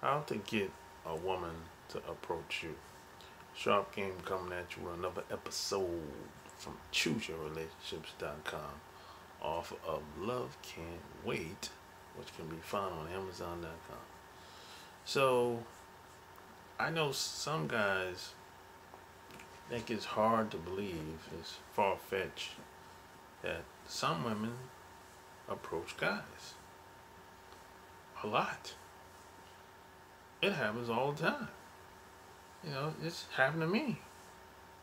How to get a woman to approach you. Sharp Game coming at you with another episode from ChooseYourRelationships.com off of Love Can't Wait, which can be found on Amazon.com. So, I know some guys think it's hard to believe, it's far-fetched, that some women approach guys. A lot. It happens all the time. It's happened to me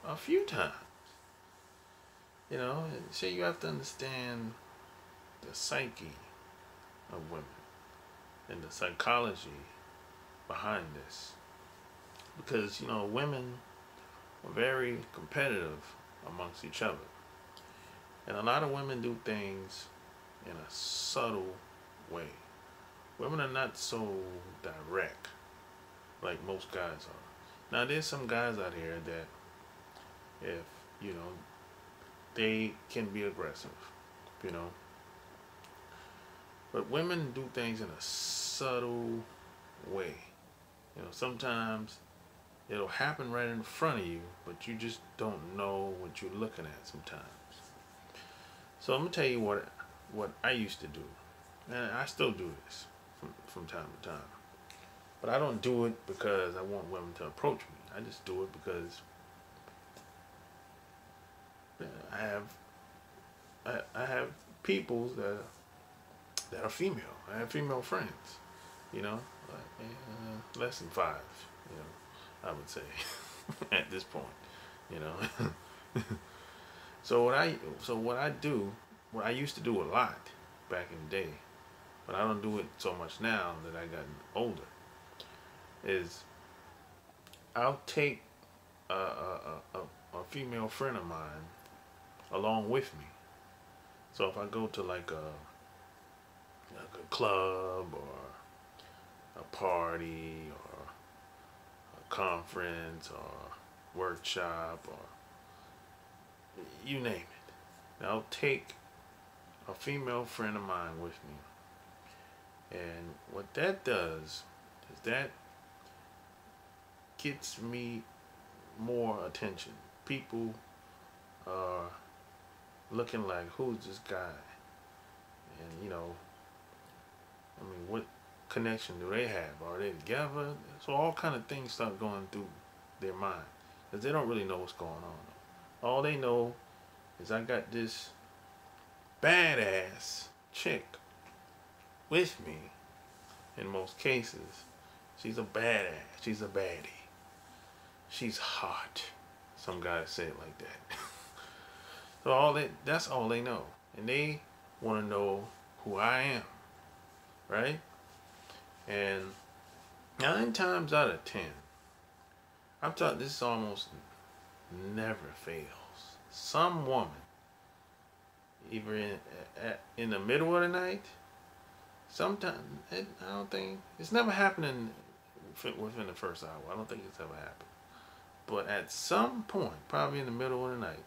a few times. So you have to understand the psyche of women and the psychology behind this. Because, women are very competitive amongst each other. And a lot of women do things in a subtle way. Women are not so direct like most guys are. Now, there's some guys out here that, if, they can be aggressive, But women do things in a subtle way. Sometimes it'll happen right in front of you, but you just don't know what you're looking at sometimes. So I'm going to tell you what I used to do. And I still do this from time to time. But I don't do it because I want women to approach me. I just do it because I have people that are female. I have female friends, less than 5, I would say at this point, So what I used to do a lot back in the day, but I don't do it so much now that I gotten older, is I'll take a female friend of mine along with me. So if I go to like a club or a party or a conference or workshop or you name it, I'll take a female friend of mine with me. And what that does is that gets me more attention. People are looking like, who's this guy? And what connection do they have? Are they together? So all kind of things start going through their mind, because they don't really know what's going on. All they know is I got this badass chick with me. In most cases, she's a badass. She's a baddie. She's hot. Some guys say it like that. So that's all they know. And they want to know who I am. Right? And 9 times out of 10, I've taught this almost never fails. Some woman, either in the middle of the night, sometimes, I don't think, it's never happening within the first hour. I don't think it's ever happened. But at some point, probably in the middle of the night,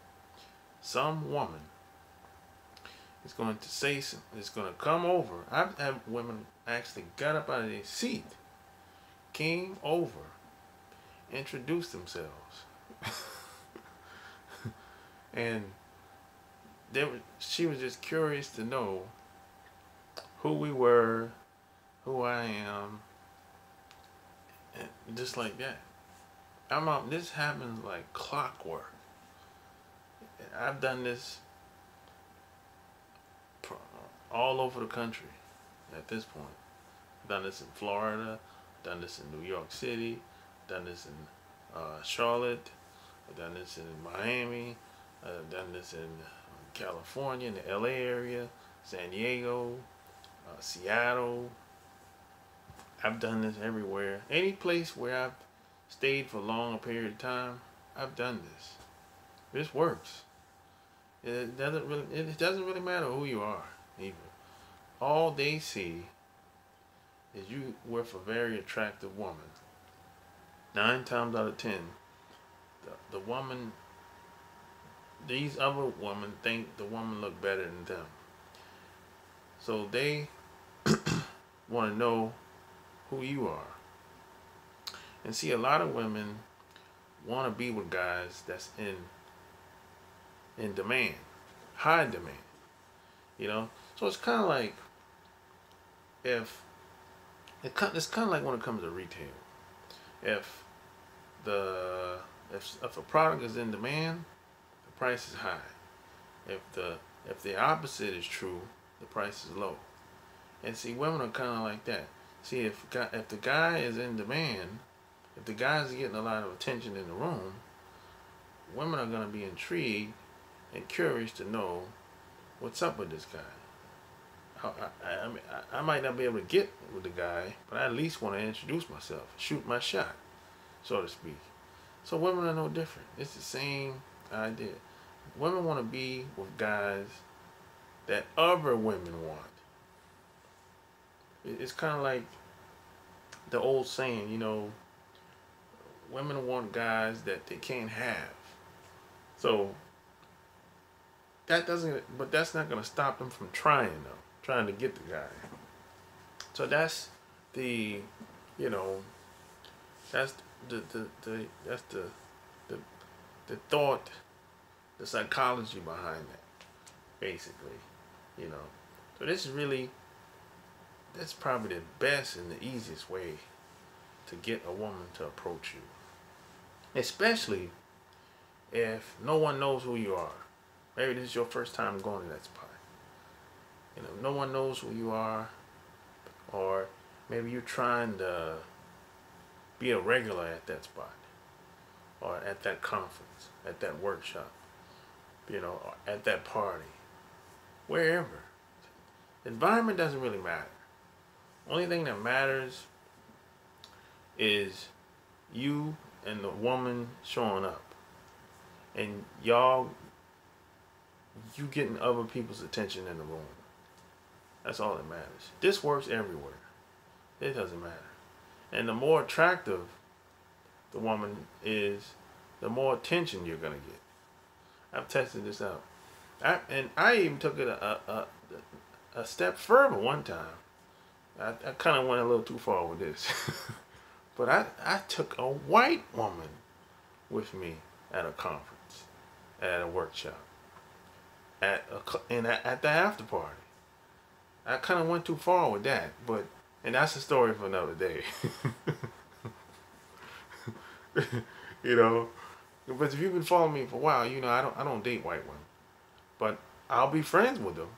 some woman is going to say something. It's going to come over. I've had women actually got up out of their seat, came over, introduced themselves. And she was just curious to know who we were, who I am, and just like that. This happens like clockwork. I've done this all over the country at this point. I've done this in Florida, done this in New York City, done this in Charlotte, I've done this in Miami, I've done this in California, in the LA area, San Diego, Seattle. I've done this everywhere. Any place where I've stayed for a long period of time, I've done this. This works. It doesn't really matter who you are, either. All they see is you with a very attractive woman. 9 times out of 10, the woman, these other women think the woman look better than them. So they want to know who you are. And see, a lot of women want to be with guys that's in demand, high demand. You know, so it's kind of like if it's kind of like when it comes to retail. If the if a product is in demand, the price is high. If the opposite is true, the price is low. And see, women are kind of like that. See, if the guy is in demand, if the guy's getting a lot of attention in the room, women are going to be intrigued and curious to know what's up with this guy. I might not be able to get with the guy, but I at least want to introduce myself, shoot my shot, so to speak. So women are no different. It's the same idea. Women want to be with guys that other women want. It's kind of like the old saying, you know, women want guys that they can't have. So but that's not going to stop them from trying though, trying to get the guy. So that's the, you know, that's that's the thought, the psychology behind that, basically, you know. So that's probably the best and the easiest way to get a woman to approach you, especially if no one knows who you are. Maybe this is your first time going to that spot. You know, no one knows who you are, or maybe you're trying to be a regular at that spot, or at that conference, at that workshop, you know, or at that party, wherever. The environment doesn't really matter. Only thing that matters is you and the woman showing up, and you getting other people's attention in the room. That's all that matters. This works everywhere. It doesn't matter. And the more attractive the woman is, the more attention you're gonna get. I've tested this out. I even took it a step further one time. I kind of went a little too far with this. But I took a white woman with me at a conference, at a workshop, at the after party. I kind of went too far with that, and that's a story for another day. You know, but if you've been following me for a while, you know I don't date white women, but I'll be friends with them.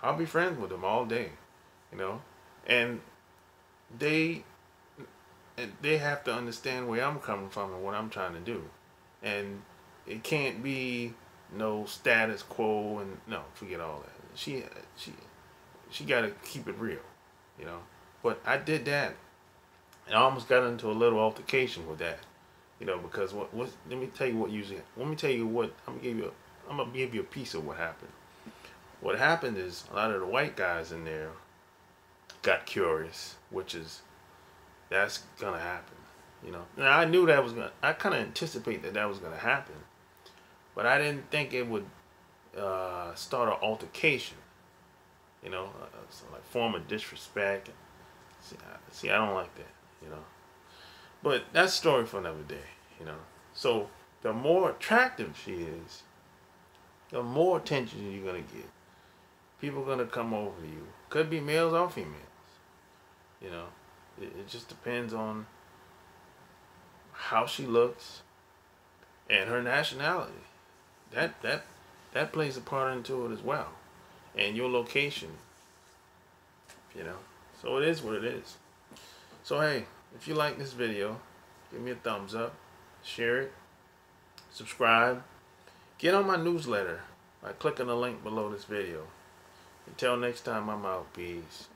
I'll be friends with them all day, you know, and they have to understand where I'm coming from and what I'm trying to do, and it can't be no status quo and no, forget all that. She got to keep it real, you know. But I did that, and I almost got into a little altercation with that, you know, because let me tell you what I'm gonna give you a piece of what happened. What happened is a lot of the white guys in there got curious, that's gonna happen, you know. Now I knew I kind of anticipated that was gonna happen, but I didn't think it would start an altercation, you know, so like form of disrespect. See, I don't like that, you know. But that's a story for another day, you know. So the more attractive she is, the more attention you're gonna get. People are gonna come over to you. Could be males or females, you know. It just depends on how she looks and her nationality. That plays a part into it as well, and your location, you know. So it is what it is. So hey, if you like this video, give me a thumbs up, share it, subscribe, get on my newsletter by clicking the link below this video. Until next time, I'm out. Peace.